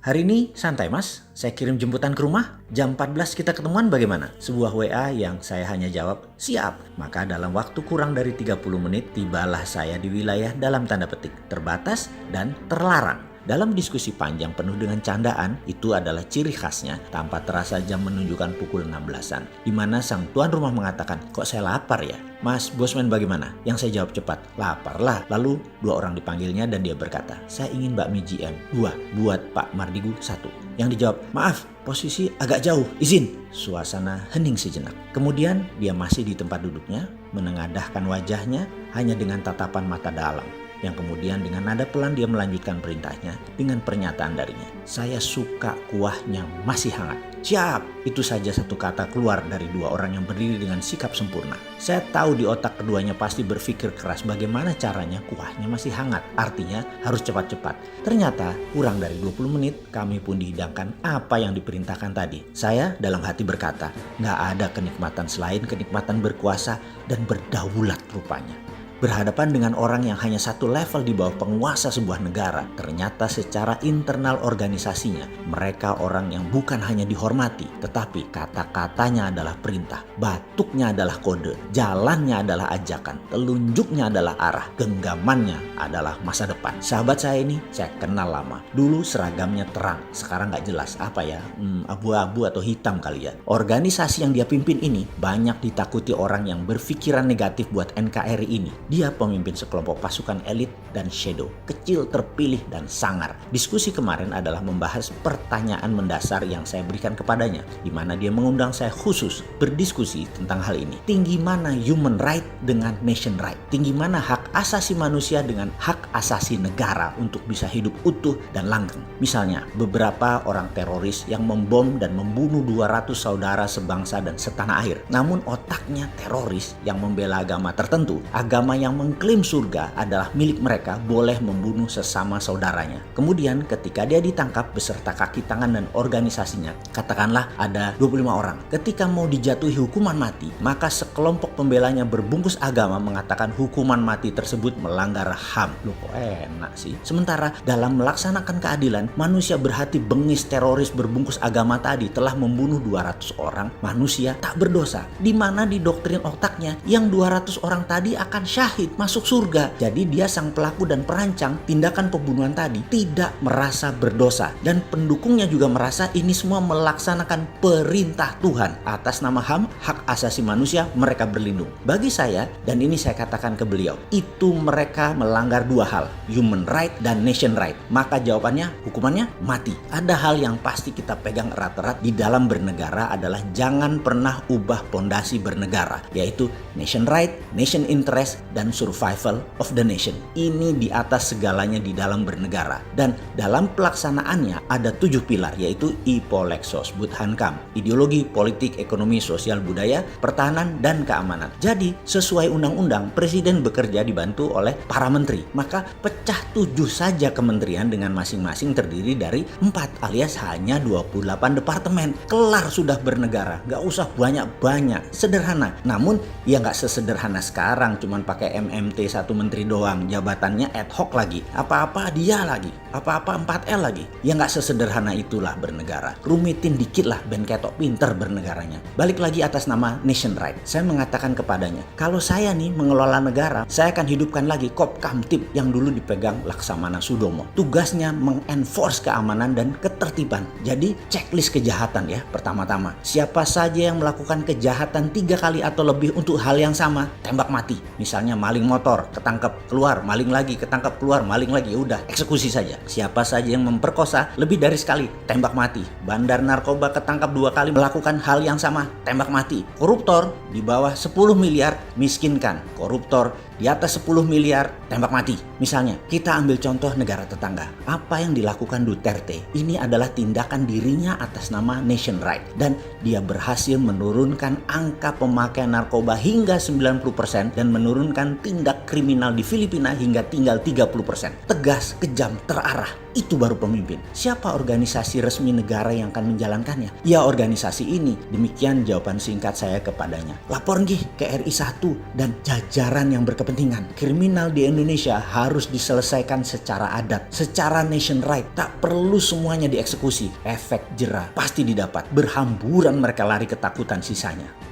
Hari ini santai mas, saya kirim jemputan ke rumah, jam 14 kita ketemuan bagaimana? Sebuah WA yang saya hanya jawab, siap. Maka dalam waktu kurang dari 30 menit, tibalah saya di wilayah dalam tanda petik, terbatas dan terlarang. Dalam diskusi panjang penuh dengan candaan, itu adalah ciri khasnya tanpa terasa jam menunjukkan pukul 16-an. Di mana sang tuan rumah mengatakan, kok saya lapar ya? Mas Bosman bagaimana? Yang saya jawab cepat, lapar lah. Lalu 2 orang dipanggilnya dan dia berkata, saya ingin bakmi GM 2 buat Pak Mardigu 1. Yang dijawab, maaf posisi agak jauh, izin. Suasana hening sejenak. Kemudian dia masih di tempat duduknya, menengadahkan wajahnya hanya dengan tatapan mata dalam. Yang kemudian dengan nada pelan dia melanjutkan perintahnya dengan pernyataan darinya. Saya suka kuahnya masih hangat. Siap, itu saja satu kata keluar dari 2 orang yang berdiri dengan sikap sempurna. Saya tahu di otak keduanya pasti berpikir keras bagaimana caranya kuahnya masih hangat. Artinya harus cepat-cepat. Ternyata kurang dari 20 menit kami pun dihidangkan apa yang diperintahkan tadi. Saya dalam hati berkata, gak ada kenikmatan selain kenikmatan berkuasa dan berdaulat rupanya. Berhadapan dengan orang yang hanya satu level di bawah penguasa sebuah negara, ternyata secara internal organisasinya, mereka orang yang bukan hanya dihormati, tetapi kata-katanya adalah perintah, batuknya adalah kode, jalannya adalah ajakan, telunjuknya adalah arah, genggamannya adalah masa depan. Sahabat saya ini, saya kenal lama. Dulu seragamnya terang, sekarang gak jelas apa ya, abu-abu atau hitam kali ya. Organisasi yang dia pimpin ini banyak ditakuti orang yang berpikiran negatif buat NKRI ini. Dia pemimpin sekelompok pasukan elit dan shadow, kecil, terpilih, dan sangar. Diskusi kemarin adalah membahas pertanyaan mendasar yang saya berikan kepadanya, di mana dia mengundang saya khusus berdiskusi tentang hal ini. Tinggi mana human right dengan nation right? Tinggi mana hak asasi manusia dengan hak asasi negara untuk bisa hidup utuh dan langgeng? Misalnya, beberapa orang teroris yang membom dan membunuh 200 saudara sebangsa dan setanah air. Namun otaknya teroris yang membela agama tertentu, agama yang mengklaim surga adalah milik mereka, boleh membunuh sesama saudaranya. Kemudian ketika dia ditangkap beserta kaki tangan dan organisasinya, katakanlah ada 25 orang. Ketika mau dijatuhi hukuman mati, maka sekelompok pembelanya berbungkus agama mengatakan hukuman mati tersebut melanggar HAM. Loh kok enak sih? Sementara dalam melaksanakan keadilan, manusia berhati bengis teroris berbungkus agama tadi telah membunuh 200 orang manusia tak berdosa. Di mana di doktrin otaknya yang 200 orang tadi akan syahid masuk surga. Jadi dia sang pelaku dan perancang tindakan pembunuhan tadi tidak merasa berdosa. Dan pendukungnya juga merasa ini semua melaksanakan perintah Tuhan. Atas nama HAM, hak asasi manusia, mereka berlindung. Bagi saya, dan ini saya katakan ke beliau, itu mereka melanggar 2 hal, human right dan nation right. Maka jawabannya, hukumannya mati. Ada hal yang pasti kita pegang erat-erat di dalam bernegara adalah jangan pernah ubah pondasi bernegara, yaitu nation right, nation interest, dan survival of the nation. Ini di atas segalanya di dalam bernegara. Dan dalam pelaksanaannya ada 7 pilar, yaitu IPOLEXOS, Budhankam, ideologi, politik, ekonomi, sosial, budaya, pertahanan, dan keamanan. Jadi sesuai undang-undang, presiden bekerja dibantu oleh para menteri. Maka pecah 7 saja kementerian dengan masing-masing terdiri dari 4 alias hanya 28 departemen. Kelar sudah bernegara, gak usah banyak-banyak, sederhana. Namun ya gak sesederhana sekarang cuman pakai MMT 1 menteri doang, jabatannya ad hoc lagi, apa-apa dia lagi, apa-apa 4L lagi. Ya gak sesederhana itulah bernegara. Rumitin dikit lah ben ketok pinter bernegaranya. Balik lagi atas nama nation right. Saya mengatakan kepadanya, kalau saya nih mengelola negara, saya akan hidupkan lagi Kopkamtib yang dulu dipegang Laksamana Sudomo. Tugasnya mengenforce keamanan dan ketertiban. Jadi checklist kejahatan ya. Pertama-tama, siapa saja yang melakukan kejahatan 3 kali atau lebih untuk hal yang sama, tembak mati. Misalnya maling motor, ketangkep, keluar, maling lagi, ketangkep, keluar, maling lagi, udah eksekusi saja. Siapa saja yang memperkosa lebih dari sekali, tembak mati. Bandar narkoba ketangkap 2 kali melakukan hal yang sama, tembak mati. Koruptor di bawah 10 miliar, miskinkan. Koruptor di atas 10 miliar, tembak mati. Misalnya, kita ambil contoh negara tetangga. Apa yang dilakukan Duterte, ini adalah tindakan dirinya atas nama nation right. Dan dia berhasil menurunkan angka pemakaian narkoba hingga 90% dan menurunkan menurunkan tindak kriminal di Filipina hingga tinggal 30%. Tegas, kejam, terarah. Itu baru pemimpin. Siapa organisasi resmi negara yang akan menjalankannya? Ya organisasi ini. Demikian jawaban singkat saya kepadanya. Lapor nggih ke RI 1 dan jajaran yang berkepentingan. Kriminal di Indonesia harus diselesaikan secara adat, secara nation right. Tak perlu semuanya dieksekusi. Efek jerah pasti didapat. Berhamburan mereka lari ketakutan sisanya.